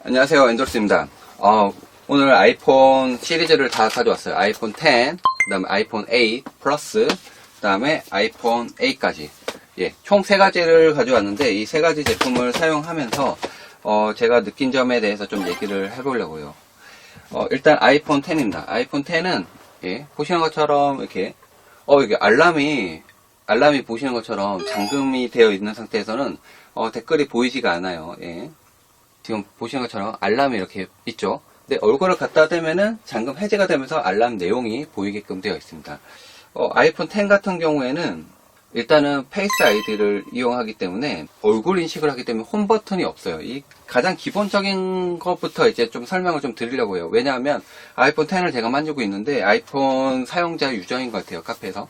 안녕하세요, 엔돌스입니다. 오늘 아이폰 시리즈를 다 가져왔어요. 아이폰 10, 그 다음에 아이폰 8 플러스, 그 다음에 아이폰 8까지. 총 3가지를 가져왔는데, 이 3가지 제품을 사용하면서 제가 느낀 점에 대해서 좀 얘기를 해보려고요. 일단 아이폰 10입니다. 아이폰 10은 보시는 것처럼 이렇게 이게 알람이 보시는 것처럼 잠금이 되어 있는 상태에서는 댓글이 보이지가 않아요. 지금 보시는 것처럼 알람이 이렇게 있죠. 근데 얼굴을 갖다 대면은 잠금 해제가 되면서 알람 내용이 보이게끔 되어 있습니다. 아이폰 10 같은 경우에는 일단은 페이스 아이디를 이용하기 때문에 얼굴 인식을 하기 때문에 홈 버튼이 없어요. 이 가장 기본적인 것부터 이제 좀 설명을 좀 드리려고 해요. 왜냐하면 아이폰 10을 제가 만지고 있는데 아이폰 사용자 유저인 것 같아요. 카페에서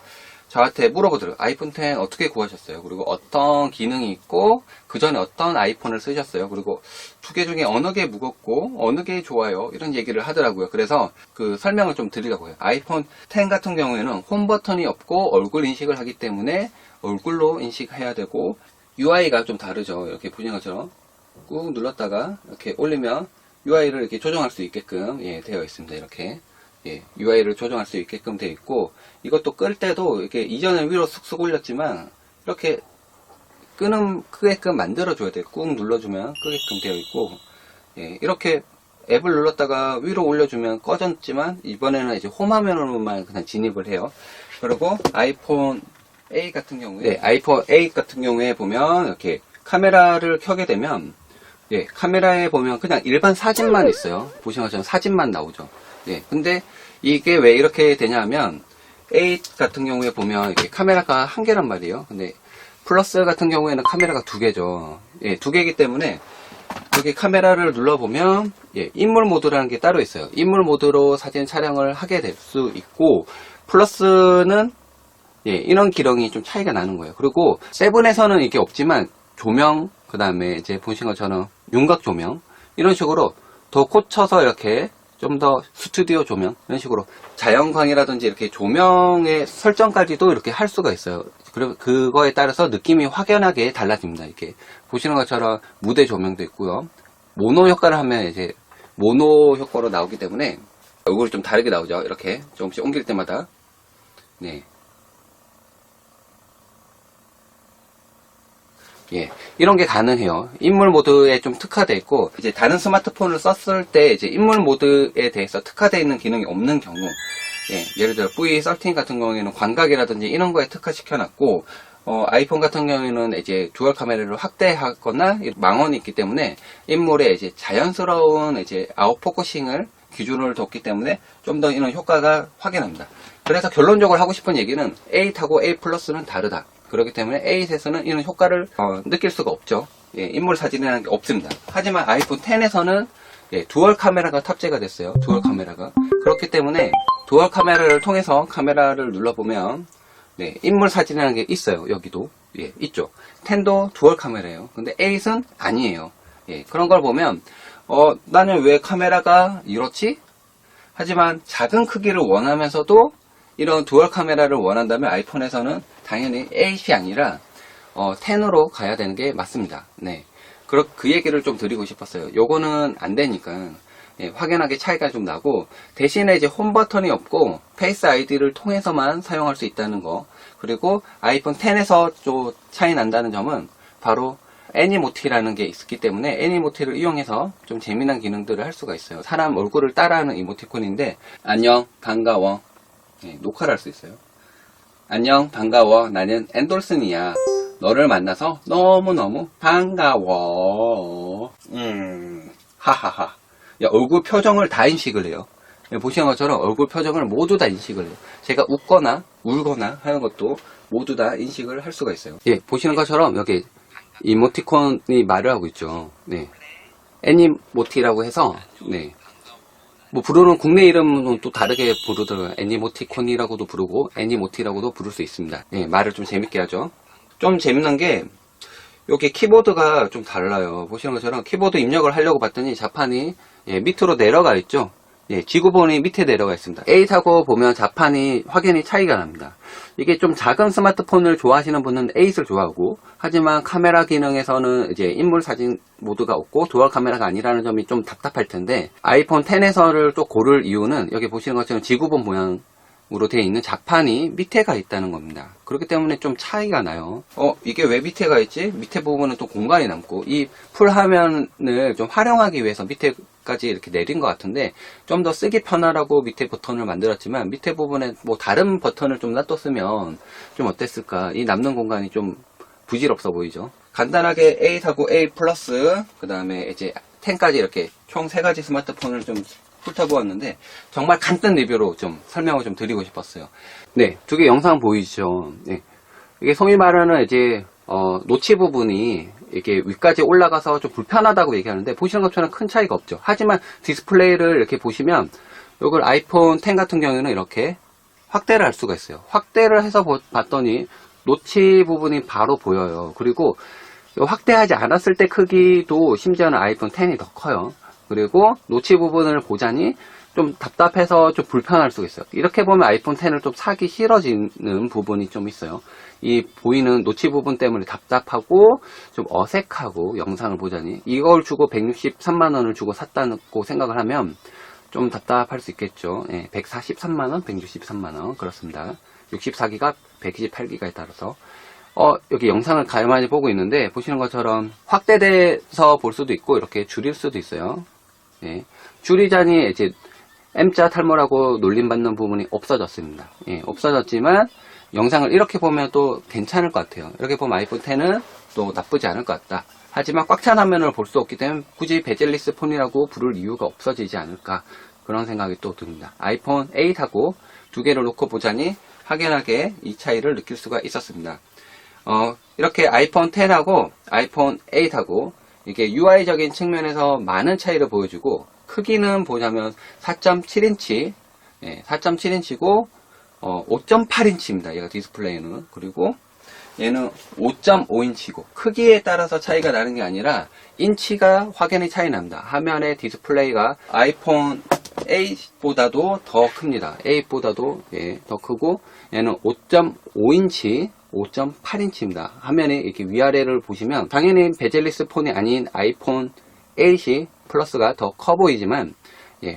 저한테 물어보더라고요. 아이폰 10 어떻게 구하셨어요? 그리고 어떤 기능이 있고 그 전에 어떤 아이폰을 쓰셨어요? 그리고 두 개 중에 어느 게 무겁고 어느 게 좋아요? 이런 얘기를 하더라고요. 그래서 그 설명을 좀 드리려고 해요. 아이폰 10 같은 경우에는 홈 버튼이 없고 얼굴 인식을 하기 때문에 얼굴로 인식해야 되고 UI가 좀 다르죠. 이렇게 보시는 것처럼 꾹 눌렀다가 이렇게 올리면 UI를 이렇게 조정할 수 있게끔 되어 있습니다. 이렇게 UI를 조정할 수 있게끔 되어 있고, 이것도 끌 때도 이렇게 이전에 위로 쑥쑥 올렸지만 이렇게 끄게끔 만들어 줘야 돼요. 꾹 눌러주면 끄게끔 되어 있고, 이렇게 앱을 눌렀다가 위로 올려주면 꺼졌지만 이번에는 이제 홈 화면으로만 그냥 진입을 해요. 그리고 아이폰 8 같은 경우에 아이폰 8 같은 경우에 보면 이렇게 카메라를 켜게 되면 카메라에 보면 그냥 일반 사진만 있어요. 보시는 것처럼 사진만 나오죠. 근데 이게 왜 이렇게 되냐면 8 같은 경우에 보면 이렇게 카메라가 한 개란 말이에요. 근데 플러스 같은 경우에는 카메라가 2개죠. 2개이기 때문에 여기 카메라를 눌러보면 인물 모드라는 게 따로 있어요. 인물 모드로 사진 촬영을 하게 될 수 있고, 플러스는 이런 기능이 좀 차이가 나는 거예요. 그리고 7에서는 이게 없지만 조명, 그 다음에 이제 보신 것처럼 윤곽 조명 이런 식으로 더 꽂혀서 이렇게 좀 더 스튜디오 조명 이런 식으로 자연광이라든지 이렇게 조명의 설정까지도 이렇게 할 수가 있어요. 그리고 그거에 따라서 느낌이 확연하게 달라집니다. 이렇게 보시는 것처럼 무대 조명도 있고요. 모노 효과를 하면 이제 모노 효과로 나오기 때문에 얼굴이 좀 다르게 나오죠. 이렇게 조금씩 옮길 때마다 이런 게 가능해요. 인물 모드에 좀 특화되어 있고, 이제 다른 스마트폰을 썼을 때 이제 인물 모드에 대해서 특화되어 있는 기능이 없는 경우, 예를 들어 V13 같은 경우에는 광각이라든지 이런 거에 특화시켜놨고, 아이폰 같은 경우에는 이제 듀얼 카메라를 확대하거나 망원이 있기 때문에 인물에 이제 자연스러운 이제 아웃포커싱을 기준으로 뒀기 때문에 좀 더 이런 효과가 확연합니다. 그래서 결론적으로 하고 싶은 얘기는 8하고 8 플러스는 다르다. 그렇기 때문에 8에서는 이런 효과를 느낄 수가 없죠. 인물 사진이라는 게 없습니다. 하지만 아이폰 10에서는 듀얼 카메라가 탑재가 됐어요. 듀얼 카메라가. 그렇기 때문에 듀얼 카메라를 통해서 카메라를 눌러보면 인물 사진이라는 게 있어요. 여기도 있죠. 10도 듀얼 카메라예요. 근데 8은 아니에요. 그런 걸 보면 나는 왜 카메라가 이렇지? 하지만 작은 크기를 원하면서도 이런 듀얼 카메라를 원한다면 아이폰에서는 당연히 8이 아니라 10으로 가야 되는 게 맞습니다. 그 얘기를 좀 드리고 싶었어요. 요거는 안 되니까 확연하게 차이가 좀 나고, 대신에 이제 홈 버튼이 없고 페이스 아이디를 통해서만 사용할 수 있다는 거, 그리고 아이폰 10에서 좀 차이 난다는 점은 바로 애니모티라는 게 있기 때문에 애니모티를 이용해서 좀 재미난 기능들을 할 수가 있어요. 사람 얼굴을 따라하는 이모티콘인데, 안녕 반가워, 녹화를 할 수 있어요. 안녕 반가워, 나는 엔돌슨이야. 너를 만나서 너무너무 반가워. 하하하. 얼굴 표정을 다 인식을 해요. 보시는 것처럼 얼굴 표정을 모두 다 인식을 해요. 제가 웃거나 울거나 하는 것도 모두 다 인식을 할 수가 있어요. 보시는 것처럼 여기 이모티콘이 말을 하고 있죠. 애니모티라고 해서 뭐 부르는 국내 이름은 또 다르게 부르더라고요. 애니모티콘이라고도 부르고 애니모티라고도 부를 수 있습니다. 예, 말을 좀 재밌게 하죠. 좀 재밌는 게 여기 키보드가 좀 달라요. 보시는 것처럼 키보드 입력을 하려고 봤더니 자판이 밑으로 내려가 있죠. 지구본이 밑에 내려가 있습니다. 8하고 보면 자판이 확연히 차이가 납니다. 이게 좀 작은 스마트폰을 좋아하시는 분은 8을 좋아하고, 하지만 카메라 기능에서는 이제 인물 사진 모드가 없고 듀얼 카메라가 아니라는 점이 좀 답답할 텐데, 아이폰 10에서를 또 고를 이유는 여기 보시는 것처럼 지구본 모양으로 되어 있는 자판이 밑에 가 있다는 겁니다. 그렇기 때문에 좀 차이가 나요. 이게 왜 밑에 가 있지? 밑에 부분은 또 공간이 남고, 이 풀 화면을 좀 활용하기 위해서 밑에까지 이렇게 내린 것 같은데, 좀 더 쓰기 편하라고 밑에 버튼을 만들었지만, 밑에 부분에 뭐 다른 버튼을 좀 놔뒀으면 좀 어땠을까? 이 남는 공간이 좀 부질없어 보이죠? 간단하게 8하고 8 플러스, 그 다음에 이제 10까지 이렇게 총 3가지 스마트폰을 좀 훑어보았는데, 정말 간단 리뷰로 좀 설명을 좀 드리고 싶었어요. 네, 두 개 영상 보이시죠? 네. 이게 소위 말하는 이제, 노치 부분이 이렇게 위까지 올라가서 좀 불편하다고 얘기하는데, 보시는 것처럼 큰 차이가 없죠. 하지만 디스플레이를 이렇게 보시면, 이걸 아이폰 10 같은 경우에는 이렇게 확대를 할 수가 있어요. 확대를 해서 봤더니, 노치 부분이 바로 보여요. 그리고 확대하지 않았을 때 크기도 심지어는 아이폰 10이 더 커요. 그리고 노치 부분을 보자니 좀 답답해서 좀 불편할 수가 있어요. 이렇게 보면 아이폰 10을 좀 사기 싫어지는 부분이 좀 있어요. 이 보이는 노치 부분 때문에 답답하고 좀 어색하고, 영상을 보자니 이걸 주고 163만원을 주고 샀다고 생각을 하면 좀 답답할 수 있겠죠. 143만원, 163만원 그렇습니다. 64기가, 128기가에 따라서 여기 영상을 가만히 보고 있는데, 보시는 것처럼 확대돼서 볼 수도 있고 이렇게 줄일 수도 있어요. 줄이자니 이제 M자 탈모라고 놀림받는 부분이 없어졌습니다. 없어졌지만 영상을 이렇게 보면 또 괜찮을 것 같아요. 이렇게 보면 아이폰 10은 또 나쁘지 않을 것 같다. 하지만 꽉 찬 화면을 볼 수 없기 때문에 굳이 베젤리스 폰이라고 부를 이유가 없어지지 않을까, 그런 생각이 또 듭니다. 아이폰 8하고 두 개를 놓고 보자니 확연하게 이 차이를 느낄 수가 있었습니다. 이렇게 아이폰 10하고 아이폰 8하고 이게 UI적인 측면에서 많은 차이를 보여주고, 크기는 보자면 4.7인치, 4.7인치고 5.8인치입니다. 얘가 디스플레이는. 그리고 얘는 5.5인치고, 크기에 따라서 차이가 나는 게 아니라 인치가 확연히 차이 납니다. 화면의 디스플레이가 아이폰 8보다도 더 큽니다. 8보다도 더 크고, 얘는 5.5인치, 5.8인치입니다. 화면이 이렇게 위아래를 보시면 당연히 베젤리스 폰이 아닌 아이폰 8이 플러스가 더 커 보이지만,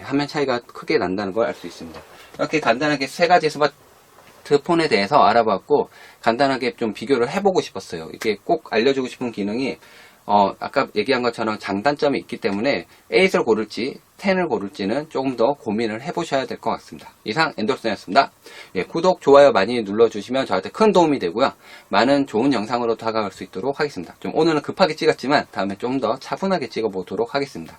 화면 차이가 크게 난다는 걸 알 수 있습니다. 이렇게 간단하게 3가지 스마트폰에 대해서 알아봤고, 간단하게 좀 비교를 해보고 싶었어요. 이게 꼭 알려주고 싶은 기능이, 아까 얘기한 것처럼 장단점이 있기 때문에 8을 고를지 10을 고를지는 조금 더 고민을 해보셔야 될 것 같습니다. 이상 엔돌슨이었습니다. 구독, 좋아요 많이 눌러주시면 저한테 큰 도움이 되고요. 많은 좋은 영상으로 다가갈 수 있도록 하겠습니다. 좀 오늘은 급하게 찍었지만 다음에 좀 더 차분하게 찍어보도록 하겠습니다.